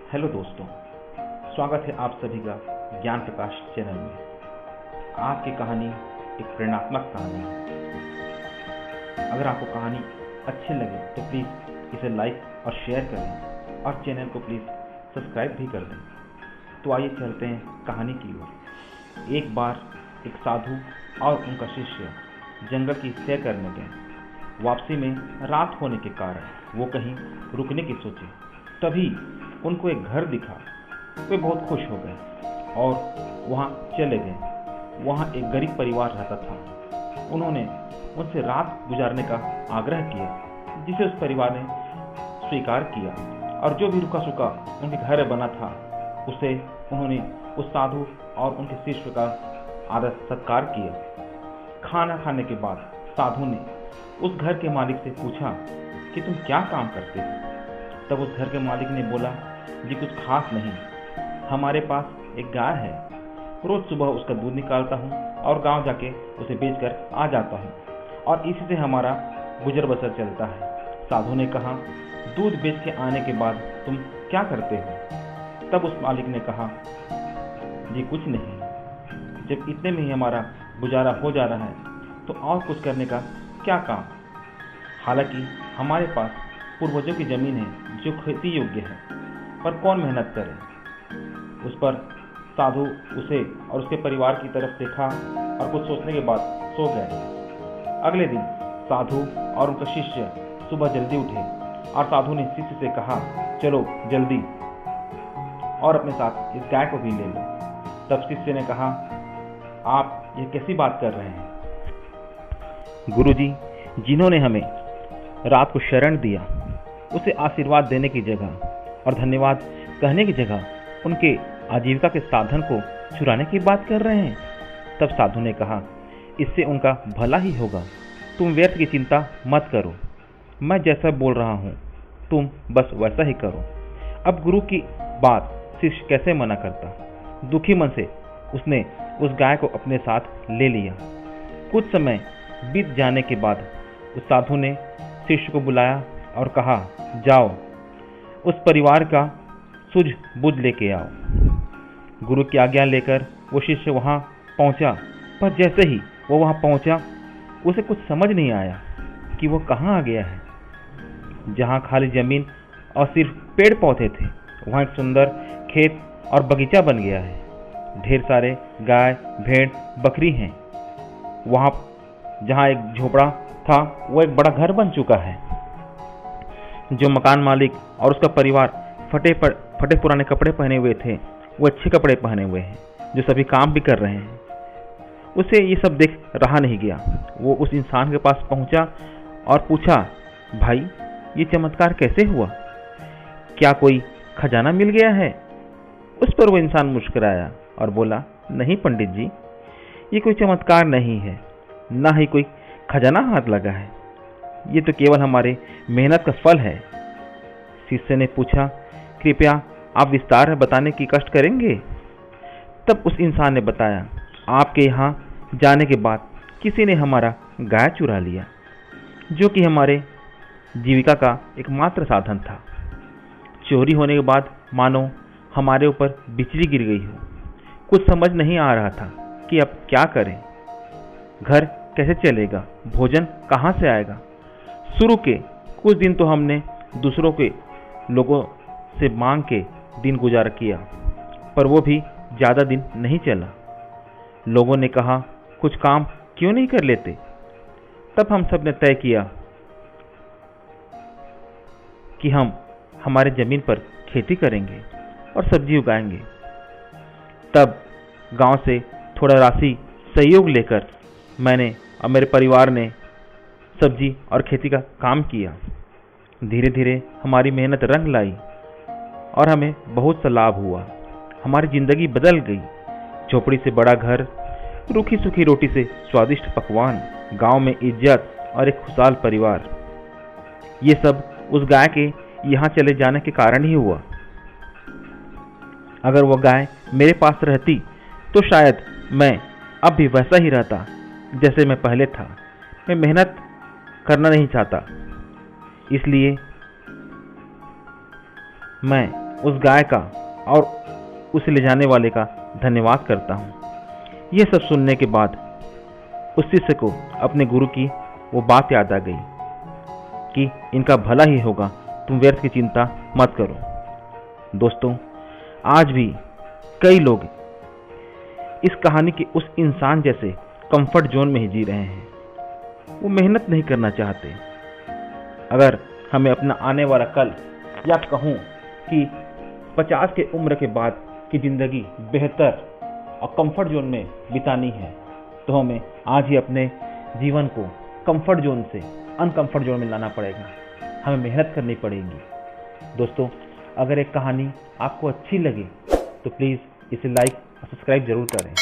Hello दोस्तों, स्वागत है आप सभी का ज्ञान प्रकाश चैनल में। आज की कहानी एक प्रेरणात्मक कहानी है। अगर आपको कहानी अच्छी लगे तो प्लीज़ इसे लाइक और शेयर करें और चैनल को प्लीज़ सब्सक्राइब भी कर दें। तो आइए चलते हैं कहानी की ओर। एक बार एक साधु और उनका शिष्य जंगल की सैर करने गए। वापसी में रात होने के कारण वो कहीं रुकने की सोचे। तभी उनको एक घर दिखा। वे बहुत खुश हो गए और वहाँ चले गए। वहाँ एक गरीब परिवार रहता था। उन्होंने उनसे रात गुजारने का आग्रह किया, जिसे उस परिवार ने स्वीकार किया और जो भी रुका सुका उनके घर बना था उसे उन्होंने उस साधु और उनके शिष्य का आदर सत्कार किया। खाना खाने के बाद साधु ने उस घर के मालिक से पूछा कि तुम क्या काम करते हो? तब उस घर के मालिक ने बोला, जी कुछ खास नहीं, हमारे पास एक गाय है। रोज सुबह उसका दूध निकालता हूँ और गांव जाके उसे बेचकर आ जाता हूँ और इसी से हमारा गुजर बसर चलता है। साधु ने कहा, दूध बेच के आने के बाद तुम क्या करते हो? तब उस मालिक ने कहा, जी कुछ नहीं, जब इतने में ही हमारा गुजारा हो जा रहा है तो और कुछ करने का क्या काम। हालांकि हमारे पास पूर्वजों की जमीन है जो खेती योग्य है, पर कौन मेहनत करे। उस पर साधु उसे और उसके परिवार की तरफ देखा और कुछ सोचने के बाद सो गए। अगले दिन साधु और उनका शिष्य सुबह जल्दी उठे और साधु ने शिष्य से कहा, चलो जल्दी और अपने साथ इस गाय को भी ले लो। तब शिष्य ने कहा, आप ये कैसी बात कर रहे हैं? गुरुजी, जिन्होंने हमें रात को शरण दिया, उसे आशीर्वाद देने की जगह और धन्यवाद कहने की जगह उनके आजीविका के साधन को चुराने की बात कर रहे हैं। तब साधु ने कहा, इससे उनका भला ही होगा। तुम व्यर्थ की चिंता मत करो। मैं जैसा बोल रहा हूँ तुम बस वैसा ही करो। अब गुरु की बात शिष्य कैसे मना करता। दुखी मन से उसने उस गाय को अपने साथ ले लिया। कुछ समय बीत जाने के बाद उस साधु ने शिष्य को बुलाया और कहा, जाओ उस परिवार का सूझ बूझ लेके आओ। गुरु की आज्ञा लेकर वो शिष्य वहाँ पहुँचा, पर जैसे ही वो वहाँ पहुँचा उसे कुछ समझ नहीं आया कि वो कहाँ आ गया है। जहाँ खाली जमीन और सिर्फ पेड़ पौधे थे, वहाँ एक सुंदर खेत और बगीचा बन गया है। ढेर सारे गाय, भेड़, बकरी हैं। वहाँ जहाँ एक झोपड़ा था वो एक बड़ा घर बन चुका है। जो मकान मालिक और उसका परिवार फटे पुराने कपड़े पहने हुए थे, वो अच्छे कपड़े पहने हुए हैं, जो सभी काम भी कर रहे हैं। उसे ये सब देख रहा नहीं गया। वो उस इंसान के पास पहुंचा और पूछा, भाई ये चमत्कार कैसे हुआ? क्या कोई खजाना मिल गया है? उस पर वो इंसान मुस्कुराया और बोला, नहीं पंडित जी, ये कोई चमत्कार नहीं है, ना ही कोई खजाना हाथ लगा है। ये तो केवल हमारे मेहनत का फल है। शिष्य ने पूछा, कृपया आप विस्तार में बताने की कष्ट करेंगे? तब उस इंसान ने बताया, आपके यहाँ जाने के बाद किसी ने हमारा गाय चुरा लिया, जो कि हमारे जीविका का एकमात्र साधन था। चोरी होने के बाद मानो हमारे ऊपर बिजली गिर गई हो। कुछ समझ नहीं आ रहा था कि अब क्या करें। घर कैसे चलेगा? भोजन कहाँ से आएगा? शुरू के कुछ दिन तो हमने दूसरों के लोगों से मांग के दिन गुजारा किया, पर वो भी ज़्यादा दिन नहीं चला। लोगों ने कहा, कुछ काम क्यों नहीं कर लेते? तब हम सब ने तय किया कि हम हमारे ज़मीन पर खेती करेंगे और सब्जी उगाएंगे। तब गांव से थोड़ा राशि सहयोग लेकर मैंने और मेरे परिवार ने सब्जी और खेती का काम किया। धीरे धीरे हमारी मेहनत रंग लाई और हमें बहुत सा लाभ हुआ। हमारी जिंदगी बदल गई। झोपड़ी से बड़ा घर, रूखी सूखी रोटी से स्वादिष्ट पकवान, गांव में इज्जत और एक खुशहाल परिवार। ये सब उस गाय के यहाँ चले जाने के कारण ही हुआ। अगर वो गाय मेरे पास रहती तो शायद मैं अब भी वैसा ही रहता जैसे मैं पहले था। मैं मेहनत करना नहीं चाहता, इसलिए मैं उस गाय का और उसे ले जाने वाले का धन्यवाद करता हूँ। यह सब सुनने के बाद उस शिष्य को अपने गुरु की वो बात याद आ गई कि इनका भला ही होगा, तुम व्यर्थ की चिंता मत करो। दोस्तों, आज भी कई लोग इस कहानी के उस इंसान जैसे कंफर्ट जोन में ही जी रहे हैं। वो मेहनत नहीं करना चाहते। अगर हमें अपना आने वाला कल, या कहूँ कि 50 के उम्र के बाद की ज़िंदगी बेहतर और कंफर्ट जोन में बितानी है, तो हमें आज ही अपने जीवन को कंफर्ट जोन से अनकंफर्ट जोन में लाना पड़ेगा। हमें मेहनत करनी पड़ेगी। दोस्तों, अगर एक कहानी आपको अच्छी लगे तो प्लीज़ इसे लाइक और सब्सक्राइब जरूर करें।